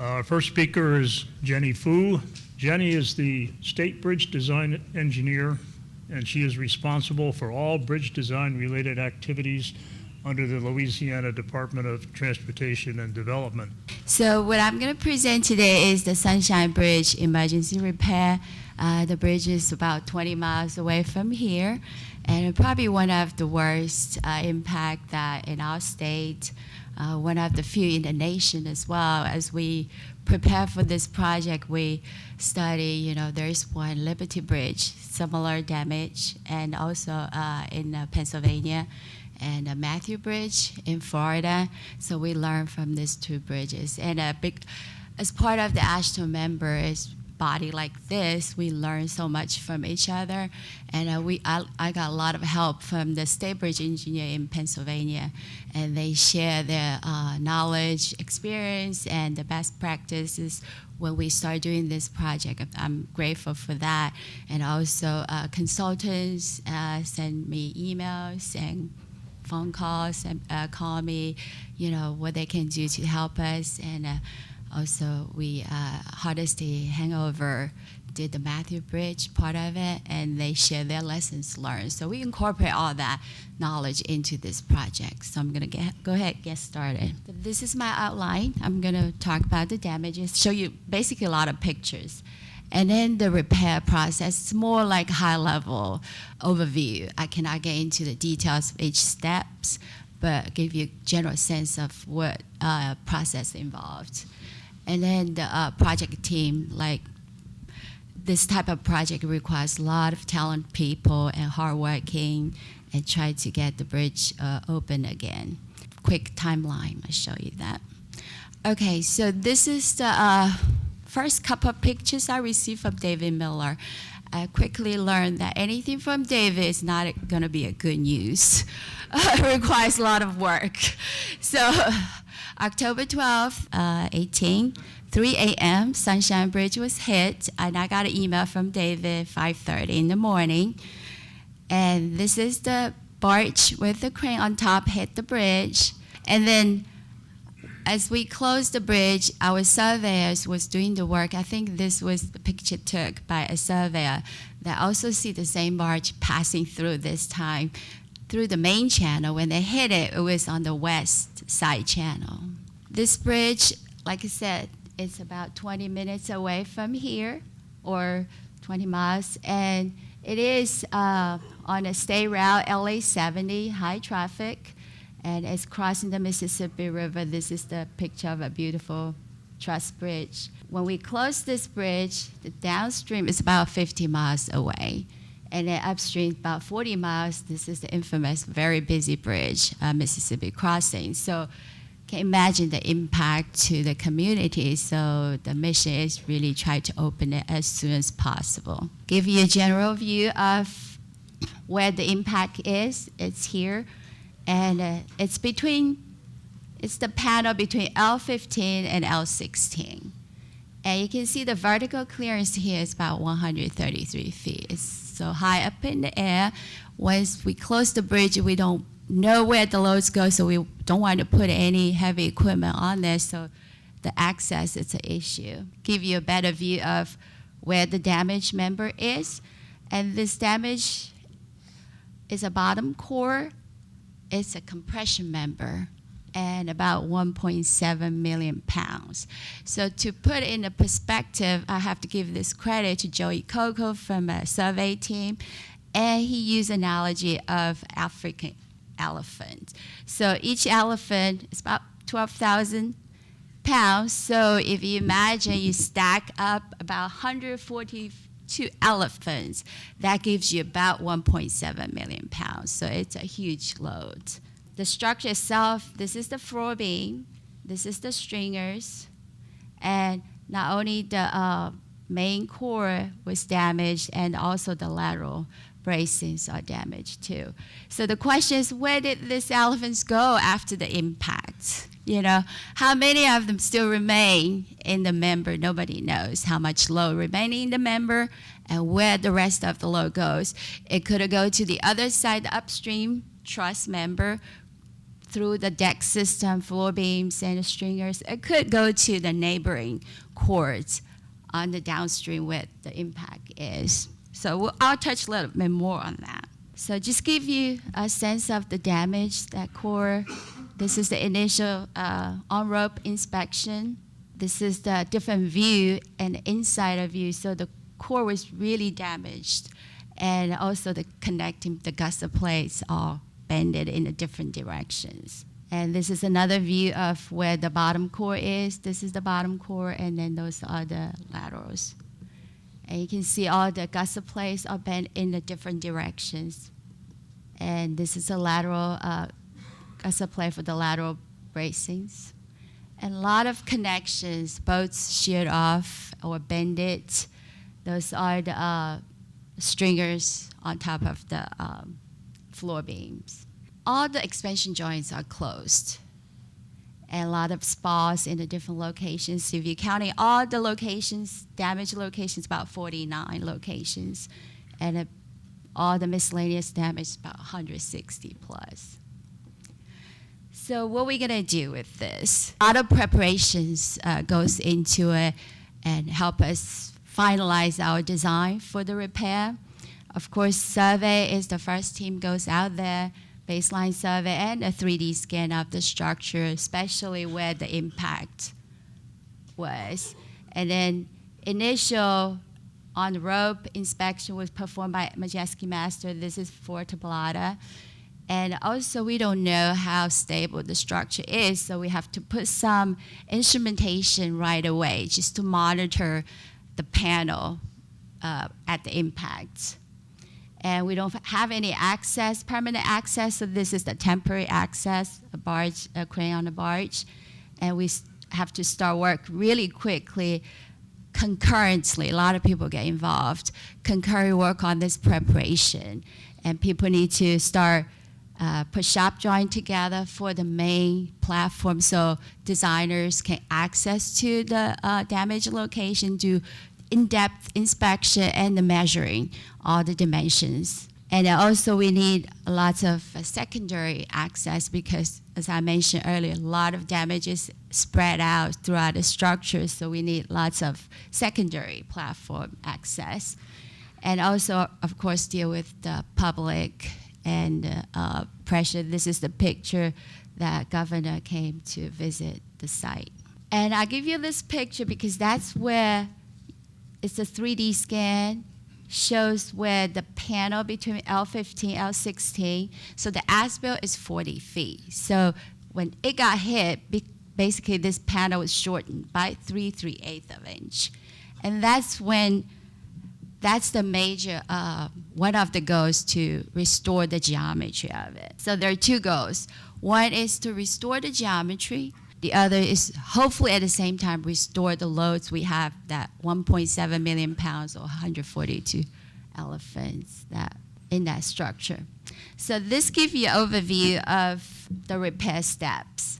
Our first speaker is Jenny Fu. Jenny is the State Bridge Design Engineer, and she is responsible for all bridge design-related activities under the Louisiana Department of Transportation and Development. So what I'm going to present today is the Sunshine Bridge emergency repair. The bridge is about 20 miles away from here, and probably one of the worst impact that in our state, one of the few in the nation as well. As we prepare for this project, we study, there's one Liberty Bridge, similar damage, and also in Pennsylvania, and Matthew Bridge in Florida. So we learn from these two bridges. And as part of the AASHTO members body like this, we learn so much from each other. And I got a lot of help from the State Bridge engineer in Pennsylvania, and they share their knowledge, experience, and the best practices when we start doing this project. I'm grateful for that. And also consultants send me emails and phone calls and call me, what they can do to help us. And also we, Hardesty Hangover did the Matthew Bridge part of it, and they share their lessons learned. So we incorporate all that knowledge into this project. So I'm gonna go ahead and get started. This is my outline. I'm gonna talk about the damages, show you basically a lot of pictures. And then the repair process, it's more like high-level overview. I cannot get into the details of each steps, but give you a general sense of what process involved. And then the project team, like this type of project requires a lot of talented people and hardworking, and try to get the bridge open again. Quick timeline, I'll show you that. Okay, so this is the first couple of pictures I received from David Miller. I quickly learned that anything from David is not going to be a good news. It requires a lot of work. So October 12th, 3 a.m., Sunshine Bridge was hit, and I got an email from David 5:30 in the morning. And this is the barge with the crane on top hit the bridge. And then as we closed the bridge, our surveyors was doing the work. I think this was the picture took by a surveyor that also see the same barge passing through this time through the main channel. When they hit it, it was on the west side channel. This bridge, like I said, it's about 20 minutes away from here, or 20 miles, and it is on a state route, LA 70, high traffic. And it's crossing the Mississippi River. This is the picture of a beautiful truss bridge. When we close this bridge, the downstream is about 50 miles away. And then upstream, about 40 miles, this is the infamous, very busy bridge, Mississippi crossing. So can imagine the impact to the community. So the mission is really try to open it as soon as possible. Give you a general view of where the impact is. It's here. And it's the panel between L15 and L16. And you can see the vertical clearance here is about 133 feet. It's so high up in the air. Once we close the bridge, we don't know where the loads go, so we don't want to put any heavy equipment on there, so the access is an issue. Give you a better view of where the damaged member is. And this damage is a bottom core. It's a compression member, and about 1.7 million pounds. So to put in a perspective, I have to give this credit to Joey Coco from a survey team, and he used analogy of African elephant. So each elephant is about 12,000 pounds. So if you imagine you stack up about 142 elephants, that gives you about 1.7 million pounds. So it's a huge load. The structure itself, this is the floor beam, this is the stringers, and not only the main core was damaged, and also the lateral bracings are damaged too. So the question is, where did these elephants go after the impact? How many of them still remain in the member? Nobody knows how much load remaining in the member and where the rest of the load goes. It could go to the other side, the upstream truss member, through the deck system, floor beams, and the stringers. It could go to the neighboring courts on the downstream where the impact is. So I'll touch a little bit more on that. So just give you a sense of the damage that core. This is the initial on-rope inspection. This is the different view and insider view. So the core was really damaged, and also the connecting the gusset plates are bended in the different directions. And this is another view of where the bottom core is. This is the bottom core, and then those are the laterals. And you can see all the gusset plates are bent in the different directions. And this is a lateral gusset plate for the lateral bracings. And a lot of connections, both sheared off or bended. Those are the stringers on top of the floor beams. All the expansion joints are closed, and a lot of spars in the different locations. If you're counting all the locations, damaged locations, about 49 locations, and all the miscellaneous damage, about 160 plus. So what are we gonna do with this? A lot of preparations goes into it and help us finalize our design for the repair. Of course, survey is the first team goes out there, baseline survey and a 3D scan of the structure, especially where the impact was. And then initial on-rope inspection was performed by Majeski Master. This is for Tablata. And also, we don't know how stable the structure is, so we have to put some instrumentation right away just to monitor the panel at the impact. And we don't have any access, permanent access, so this is the temporary access, a barge, a crane on a barge. And we have to start work really quickly, concurrently. A lot of people get involved. Concurrent work on this preparation. And people need to start put shop joint together for the main platform so designers can access to the damaged location, do in-depth inspection and the measuring all the dimensions. And also we need lots of secondary access because, as I mentioned earlier, a lot of damage is spread out throughout the structure, so we need lots of secondary platform access. And also, of course, deal with the public and pressure. This is the picture that Governor came to visit the site. And I give you this picture because that's where it's a 3D scan, shows where the panel between L15, L16, so the as-built is 40 feet. So when it got hit, basically this panel was shortened by 3/8 of an inch. And that's the major, one of the goals to restore the geometry of it. So there are two goals. One is to restore the geometry. The other is hopefully at the same time restore the loads. We have that 1.7 million pounds or 142 elephants that in that structure. So this gives you an overview of the repair steps.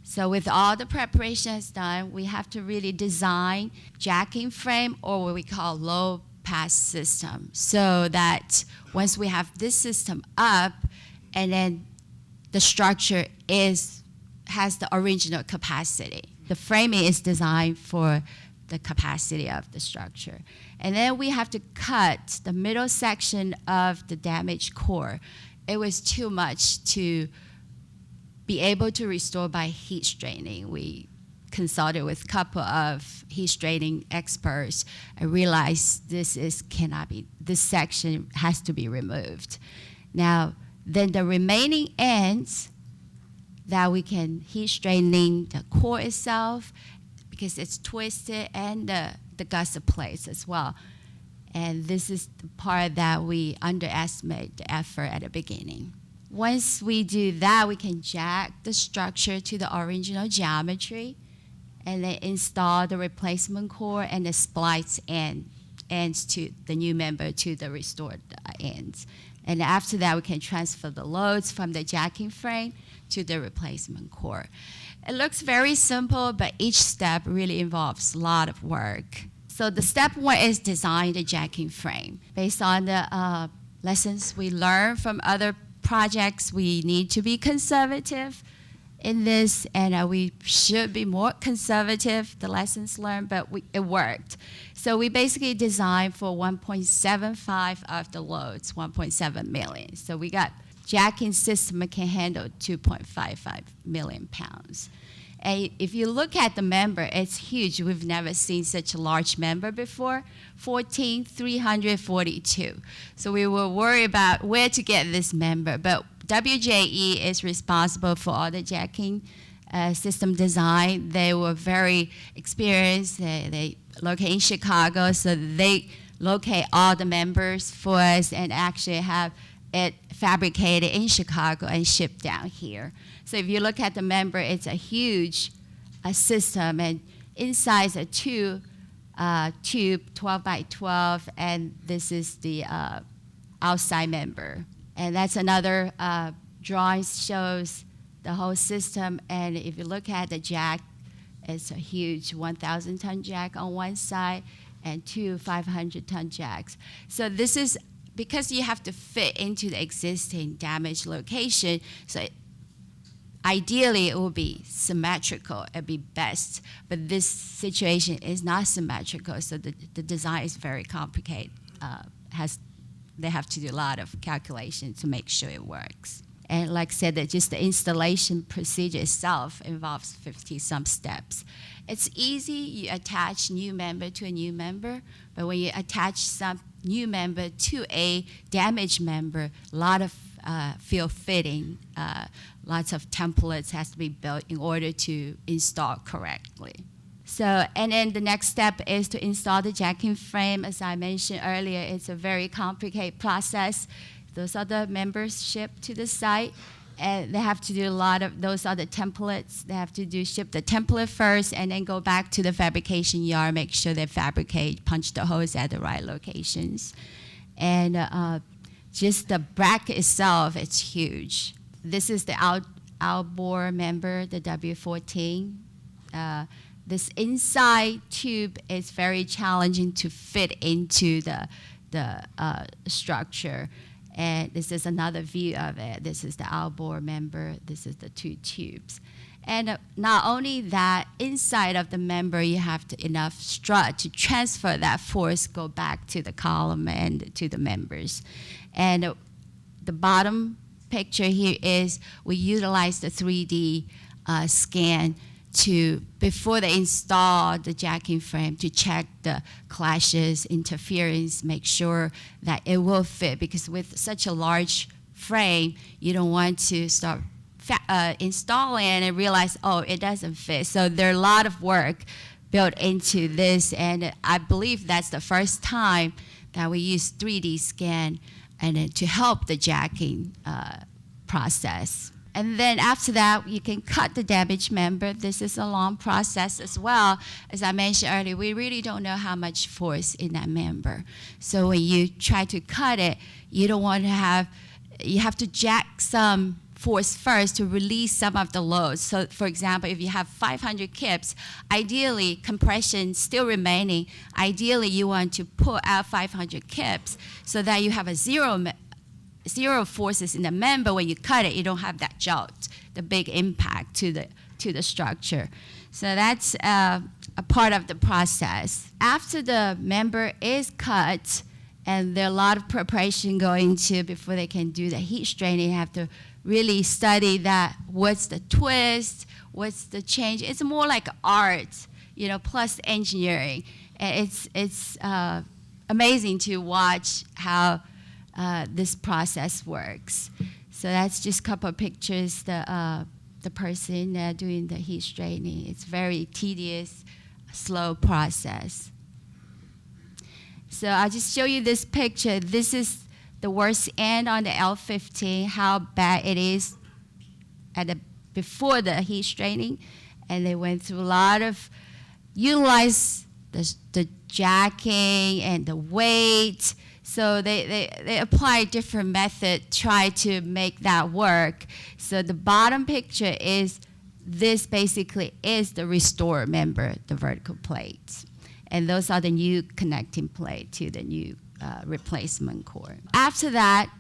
So with all the preparations done, we have to really design jacking frame or what we call low pass system, so that once we have this system up and then the structure has the original capacity. The framing is designed for the capacity of the structure. And then we have to cut the middle section of the damaged core. It was too much to be able to restore by heat straining. We consulted with a couple of heat straining experts and realized this section has to be removed. Now, then the remaining ends that we can heat straining the core itself because it's twisted and the gusset plates as well. And this is the part that we underestimate the effort at the beginning. Once we do that, we can jack the structure to the original geometry and then install the replacement core and the splice ends to the new member to the restored ends. And after that, we can transfer the loads from the jacking frame to the replacement core. It looks very simple, but each step really involves a lot of work. So the step one is design the jacking frame. Based on the lessons we learned from other projects, we need to be conservative. in this, and we should be more conservative, the lessons learned, but it worked. So we basically designed for 1.75 of the loads, 1.7 million. So we got jacking system that can handle 2.55 million pounds. And if you look at the member, it's huge. We've never seen such a large member before, 14,342. So we were worried about where to get this member, but WJE is responsible for all the jacking system design. They were very experienced. They locate in Chicago, so they locate all the members for us and actually have it fabricated in Chicago and shipped down here. So if you look at the member, it's a huge system, and inside is a tube, 12 by 12, and this is the outside member. And that's another drawing, shows the whole system. And if you look at the jack, it's a huge 1,000-ton jack on one side and two 500-ton jacks. So this is because you have to fit into the existing damaged location. So ideally, it will be symmetrical. It'd be best. But this situation is not symmetrical, so the design is very complicated. They have to do a lot of calculation to make sure it works. And like I said, that just the installation procedure itself involves 50-some steps. It's easy. You attach new member to a new member, but when you attach some new member to a damaged member, a lot of field fitting, lots of templates has to be built in order to install correctly. So, and then the next step is to install the jacking frame. As I mentioned earlier, it's a very complicated process. Those are the members shipped to the site, and they have to do a lot of, those are the templates. They have to ship the template first and then go back to the fabrication yard, make sure they fabricate, punch the holes at the right locations. And just the bracket itself, it's huge. This is the outboard member, the W14. This inside tube is very challenging to fit into the structure. And this is another view of it. This is the outboard member. This is the two tubes. And not only that, inside of the member, you have enough strut to transfer that force, go back to the column and to the members. And the bottom picture here is we utilize the 3D scan before they install the jacking frame, to check the clashes, interference, make sure that it will fit, because with such a large frame, you don't want to start installing and realize, oh, it doesn't fit. So there's a lot of work built into this, and I believe that's the first time that we use 3D scan and to help the jacking process. And then after that, you can cut the damaged member. This is a long process as well. As I mentioned earlier, we really don't know how much force in that member. So when you try to cut it, you don't want to have, you have to jack some force first to release some of the load. So for example, if you have 500 kips, ideally, compression still remaining, ideally you want to pull out 500 kips so that you have a zero forces in the member. When you cut it, you don't have that jolt, the big impact to the structure. So that's a part of the process. After the member is cut, and there are a lot of preparation going to before they can do the heat straining, you have to really study that, what's the twist, what's the change. It's more like art, plus engineering. And it's amazing to watch how this process works. So that's just a couple of pictures, the person doing the heat straightening. It's very tedious, slow process. So I'll just show you this picture. This is the worst end on the L15, how bad it is before the heat straightening. And they went through a lot of, utilize the jacking and the weight. So they apply different method, try to make that work. So the bottom picture is, this basically is the restored member, the vertical plates. And those are the new connecting plate to the new replacement core. After that,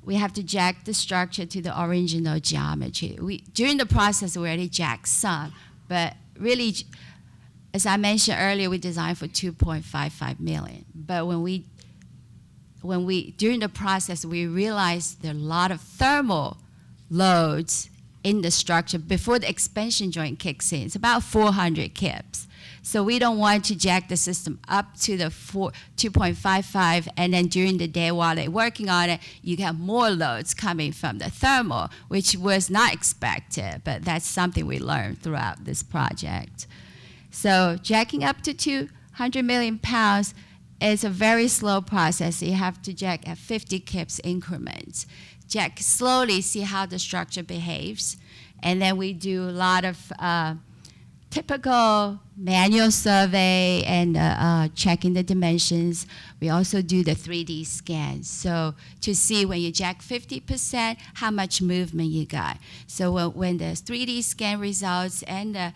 we have to jack the structure to the original geometry. During the process, we already jacked some, but really, as I mentioned earlier, we designed for 2.55 million. But when we during the process, we realized there are a lot of thermal loads in the structure before the expansion joint kicks in. It's about 400 kips. So we don't want to jack the system up to the 2.55, and then during the day while they're working on it, you get more loads coming from the thermal, which was not expected, but that's something we learned throughout this project. So jacking up to 200 million pounds is a very slow process. You have to jack at 50 kips increments. Jack slowly, see how the structure behaves, and then we do a lot of typical manual survey and checking the dimensions. We also do the 3D scan, so to see when you jack 50%, how much movement you got. So when the 3D scan results and the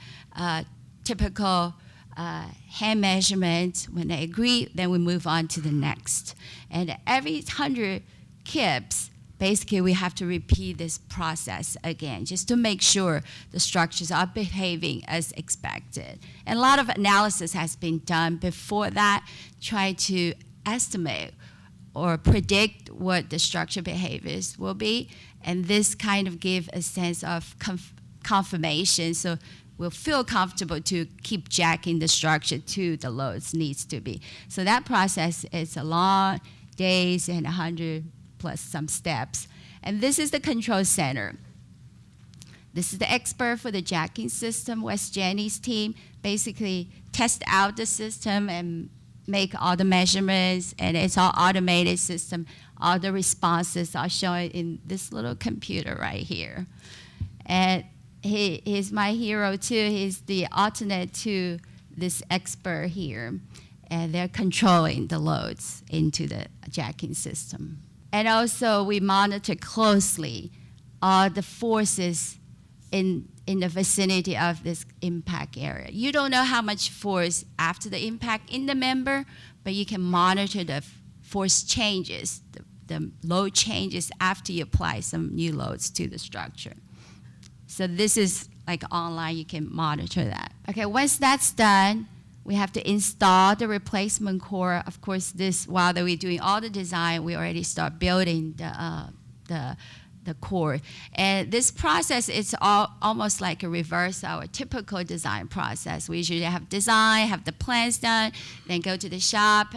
typical hand measurement, when they agree, then we move on to the next. And every 100 kips, basically, we have to repeat this process again, just to make sure the structures are behaving as expected. And a lot of analysis has been done before that, try to estimate or predict what the structure behaviors will be. And this kind of give a sense of confirmation, so we'll feel comfortable to keep jacking the structure to the loads needs to be. So that process is a long days and 100 plus some steps. And this is the control center. This is the expert for the jacking system, West Jenny's team, basically test out the system and make all the measurements, and it's all automated system. All the responses are shown in this little computer right here. And he's my hero too. He's the alternate to this expert here. And they're controlling the loads into the jacking system. And also, we monitor closely all the forces in the vicinity of this impact area. You don't know how much force after the impact in the member, but you can monitor the force changes, the load changes after you apply some new loads to the structure. So this is like online, you can monitor that. Okay, once that's done, we have to install the replacement core. Of course, this while we're doing all the design, we already start building the core. And this process is almost like a reverse our typical design process. We usually have design, have the plans done, then go to the shop,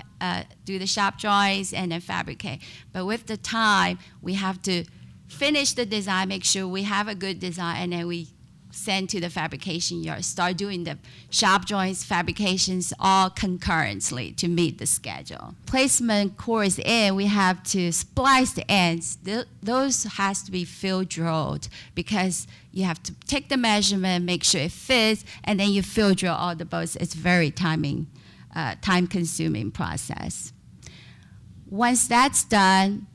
do the shop drawings, and then fabricate. But with the time, we have to finish the design, make sure we have a good design, and then we send to the fabrication yard, start doing the shop drawings, fabrications, all concurrently to meet the schedule. Placement cores in, we have to splice the ends. Those has to be field drilled because you have to take the measurement, make sure it fits, and then you field drill all the bolts. It's very time-consuming process. Once that's done,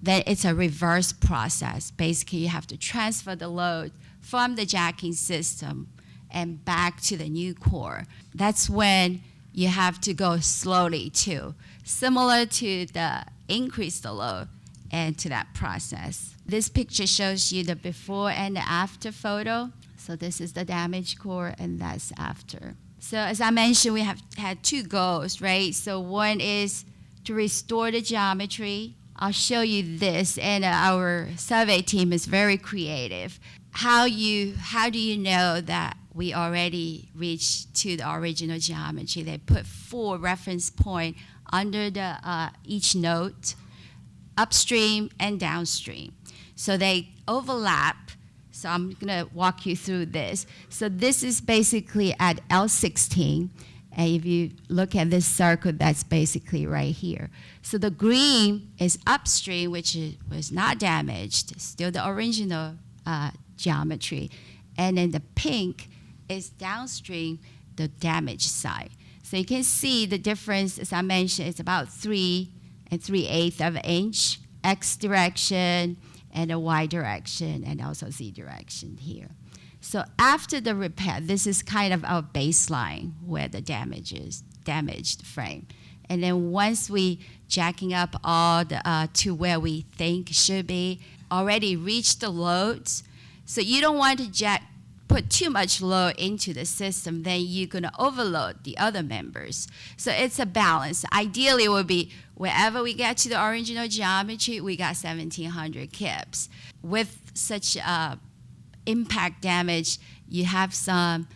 then it's a reverse process. Basically, you have to transfer the load from the jacking system and back to the new core. That's when you have to go slowly too, similar to the increase the load and to that process. This picture shows you the before and the after photo. So this is the damaged core and that's after. So as I mentioned, we have had two goals, right? So one is to restore the geometry. I'll show you this, and our survey team is very creative. How do you know that we already reached to the original geometry? They put 4 reference points under the each node, upstream and downstream. So they overlap. So I'm gonna walk you through this. So this is basically at L16. And if you look at this circle, that's basically right here. So the green is upstream, which was not damaged, still the original geometry. And then the pink is downstream, the damaged side. So you can see the difference, as I mentioned, it's about 3 3/8 of an inch, X direction, and a Y direction, and also Z direction here. So after the repair, this is kind of our baseline where the damage is, damaged frame. And then once we jacking up all the to where we think should be, already reached the loads. So you don't want to put too much load into the system, then you're going to overload the other members. So it's a balance. Ideally, it would be wherever we get to the original geometry, we got 1,700 kips. With such impact damage, you have some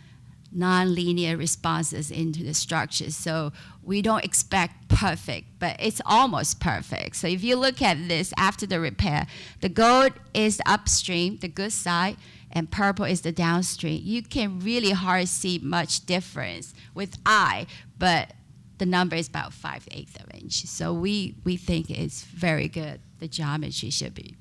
non-linear responses into the structure. So we don't expect perfect, but it's almost perfect. So if you look at this after the repair, the gold is upstream, the good side, and purple is the downstream. You can really hardly see much difference with eye, but the number is about 5/8 of an inch. So we think it's very good. The geometry should be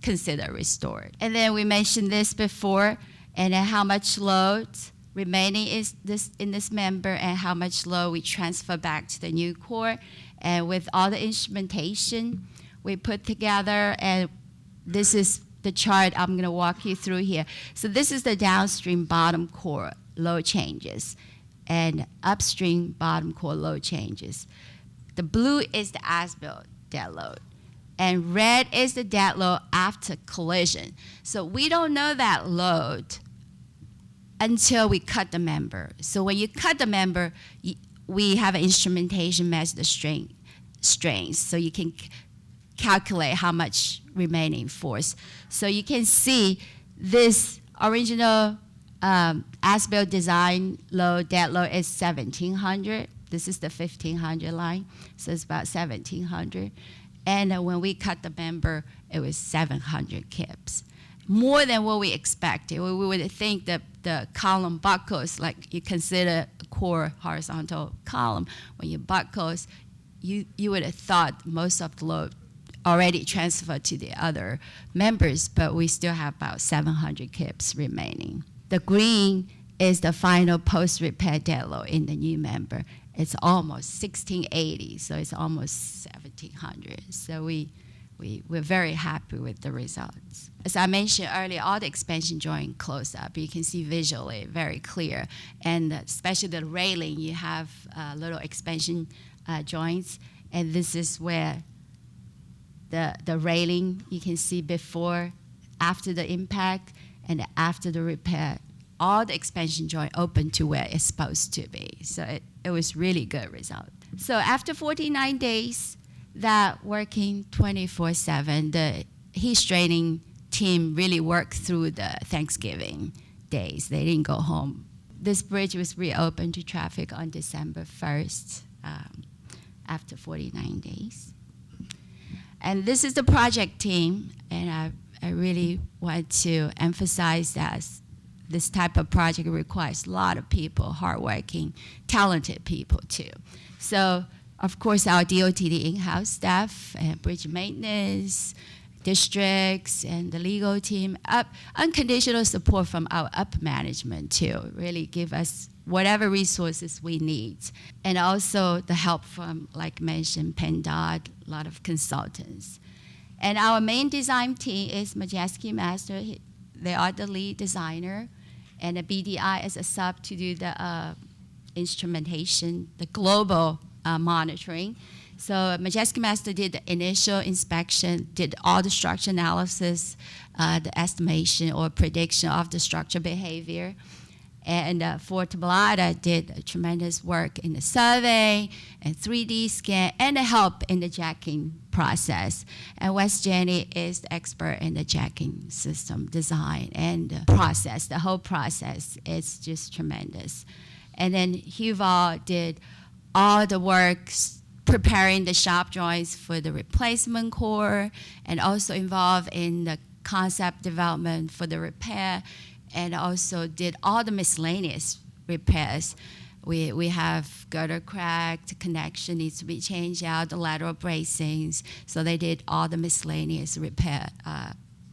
considered restored. And then we mentioned this before, and then how much load remaining is in this member and how much load we transfer back to the new core. And with all the instrumentation we put together, and this is the chart I'm going to walk you through here. So this is the downstream bottom core load changes and upstream bottom core load changes. The blue is the as-built dead load, and red is the dead load after collision. So we don't know that load until we cut the member. So when you cut the member, we have an instrumentation measure the strains, so you can calculate how much remaining force. So you can see this original as-built design load, dead load is 1,700. This is the 1,500 line, so it's about 1,700. And when we cut the member, it was 700 kips. More than what we expected. We would think that the column buckles, like you consider a core horizontal column, when you buckles, you would have thought most of the load already transferred to the other members, but we still have about 700 kips remaining. The green is the final post-repair dead load in the new member. It's almost 1,680, so it's almost 1,700. So we're very happy with the results. As I mentioned earlier, all the expansion joint close up. You can see visually very clear, and especially the railing, you have little expansion joints, and this is where the railing, you can see before, after the impact, and after the repair, all the expansion joint open to where it's supposed to be. So it was really good result. So after 49 days, that working 24/7, the heat straining team really worked through the Thanksgiving days. They didn't go home. This bridge was reopened to traffic on December 1st after 49 days. And this is the project team, and I really want to emphasize that this type of project requires a lot of people, hardworking, talented people too. So, of course, our DOT, the in-house staff, and bridge maintenance, districts, and the legal team, unconditional support from our up management too, really give us whatever resources we need. And also the help from, like mentioned, PennDOT, a lot of consultants. And our main design team is Majeski Master. They are the lead designer, and the BDI is a sub to do the instrumentation, the global monitoring. So Majeski Master did the initial inspection, did all the structure analysis, the estimation or prediction of the structure behavior. And Fort Tablada did tremendous work in the survey and 3D scan and the help in the jacking process. And West Jenny is the expert in the jacking system design and process. The whole process is just tremendous. And then Huval did all the work preparing the shop joints for the replacement core, and also involved in the concept development for the repair, and also did all the miscellaneous repairs. We have gutter cracked, connection needs to be changed out, the lateral bracings, so they did all the miscellaneous repair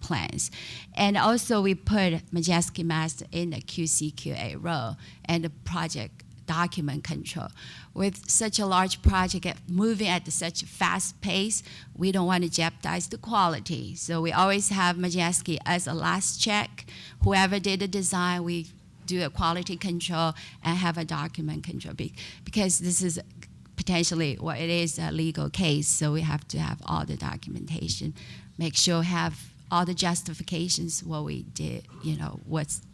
plans. And also we put Majeski Master in the QC/QA role, and the project document control. With such a large project moving at such a fast pace, we don't want to jeopardize the quality. So we always have Majeski as a last check. Whoever did the design, we do a quality control and have a document control because this is potentially it is a legal case, so we have to have all the documentation, make sure have all the justifications what we did,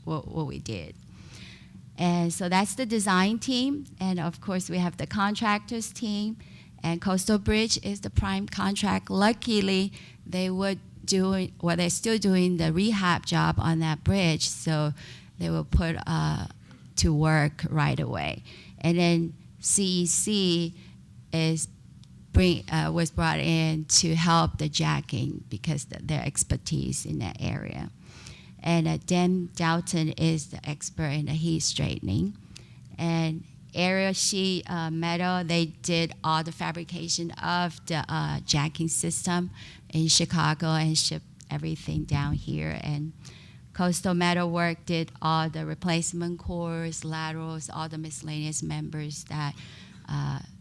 what we did. And so that's the design team, and of course we have the contractors team, and Coastal Bridge is the prime contract. Luckily, they're still doing the rehab job on that bridge, so they will put to work right away. And then CEC was brought in to help the jacking because their expertise in that area. And Dan Dalton is the expert in the heat straightening. And Aerial Sheet Metal, they did all the fabrication of the jacking system in Chicago and shipped everything down here. And Coastal Metal Work did all the replacement cores, laterals, all the miscellaneous members that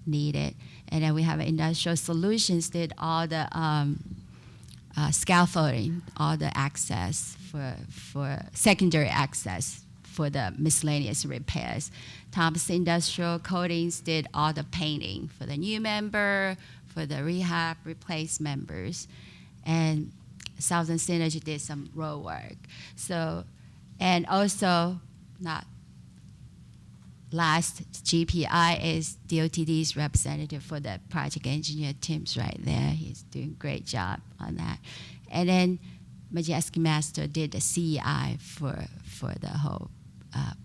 needed. And then we have Industrial Solutions did all the scaffolding, all the access for secondary access for the miscellaneous repairs. Thompson Industrial Coatings did all the painting for the new member, for the rehab replaced members. And Southern Synergy did some road work. So, and also, not last, GPI is DOTD's representative for the project engineer. Tim's right there. He's doing a great job on that. And then Majeski Master did the CEI for the whole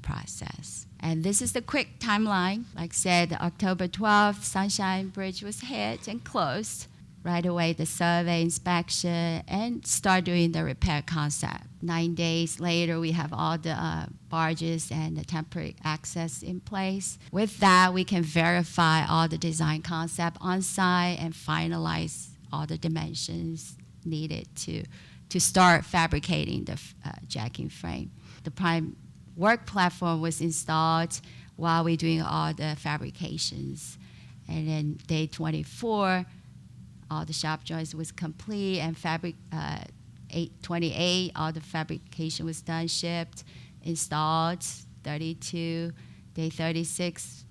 process. And this is the quick timeline. Like I said, October 12th, Sunshine Bridge was hit and closed. Right away, the survey, inspection, and start doing the repair concept. 9 days later, we have all the barges and the temporary access in place. With that, we can verify all the design concept on site and finalize all the dimensions needed to start fabricating the jacking frame. The prime work platform was installed while we're doing all the fabrications. And then day 24, all the shop joints was complete, and 28, all the fabrication was done, shipped, installed. 32, day 36,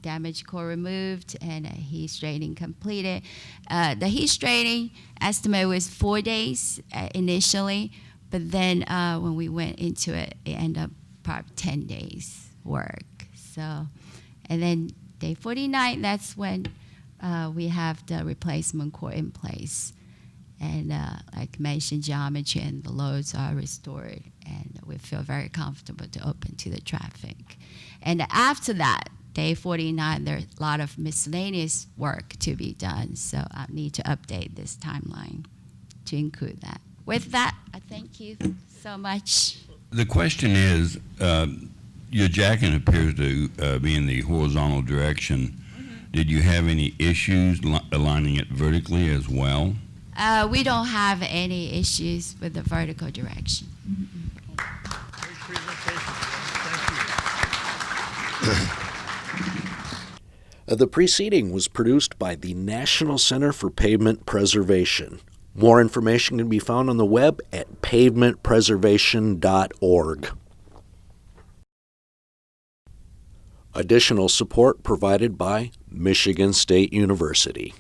damaged core removed, and heat straightening completed. The heat straightening estimate was 4 days initially, but then when we went into it, it ended up probably 10 days work. So, and then day 49, that's when we have the replacement core in place. And like mentioned, geometry and the loads are restored, and we feel very comfortable to open to the traffic. And after that, day 49, there's a lot of miscellaneous work to be done, so I need to update this timeline to include that. With that, I thank you so much. The question is, your jacking appears to be in the horizontal direction. Did you have any issues aligning it vertically as well? We don't have any issues with the vertical direction. Great presentation. Thank you. The preceding was produced by the National Center for Pavement Preservation. More information can be found on the web at pavementpreservation.org. Additional support provided by Michigan State University.